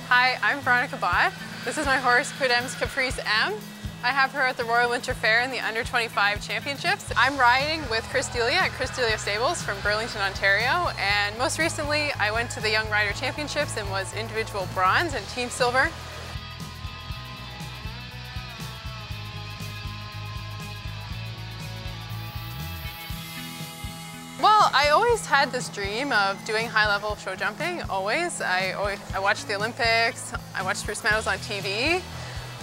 Hi, I'm Veronica Bot. This is my horse, Quidem's Caprice M. I have her at the Royal Winter Fair in the Under 25 Championships. I'm riding with Delia at Delia Stables from Burlington, Ontario, and most recently I went to the Young Rider Championships and was individual bronze and team silver. Well, I always had this dream of doing high-level show jumping, always. I watched the Olympics, I watched Bruce Meadows on TV,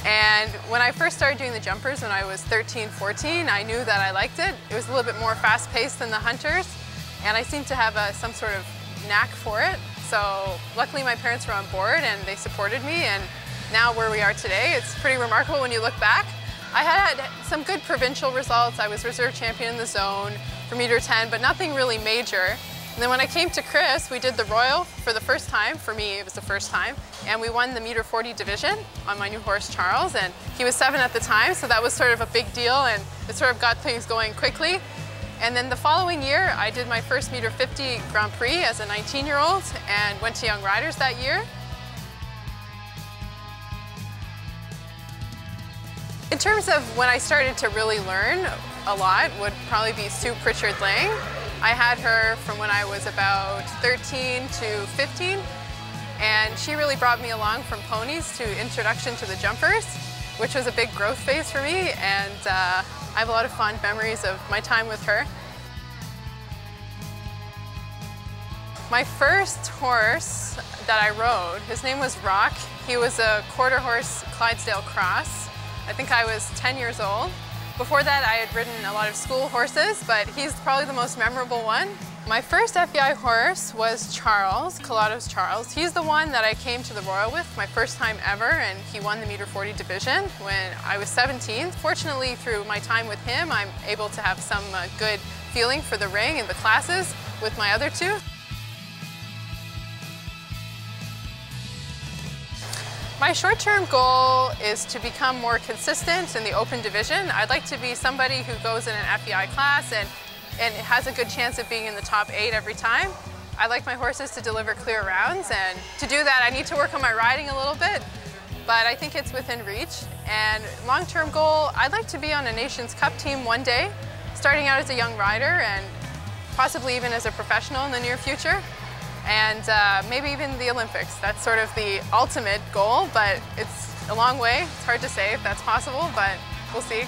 and when I first started doing the jumpers when I was 13, 14, I knew that I liked it. It was a little bit more fast-paced than the hunters, and I seemed to have some sort of knack for it. So luckily my parents were on board and they supported me, and now where we are today, it's pretty remarkable when you look back. I had some good provincial results. I was reserve champion in the zone for meter 10, but nothing really major. And then when I came to Chris, we did the Royal for the first time. For me, it was the first time. And we won the meter 40 division on my new horse, Charles. And he was 7 at the time, so that was sort of a big deal. And it sort of got things going quickly. And then the following year, I did my first meter 50 Grand Prix as a 19-year-old and went to Young Riders that year. In terms of when I started to really learn a lot would probably be Sue Pritchard-Lang. I had her from when I was about 13 to 15, and she really brought me along from ponies to introduction to the jumpers, which was a big growth phase for me, and I have a lot of fond memories of my time with her. My first horse that I rode, his name was Rock. He was a quarter horse Clydesdale Cross. I think I was 10 years old. Before that, I had ridden a lot of school horses, but he's probably the most memorable one. My first FEI horse was Charles, Calato's Charles. He's the one that I came to the Royal with, my first time ever, and he won the meter 40 division when I was 17. Fortunately, through my time with him, I'm able to have some good feeling for the ring and the classes with my other two. My short-term goal is to become more consistent in the open division. I'd like to be somebody who goes in an FEI class and has a good chance of being in the top 8 every time. I like my horses to deliver clear rounds, and to do that I need to work on my riding a little bit, but I think it's within reach. And long-term goal, I'd like to be on a Nations Cup team one day, starting out as a young rider and possibly even as a professional in the near future. And maybe even the Olympics. That's sort of the ultimate goal, but it's a long way. It's hard to say if that's possible, but we'll see.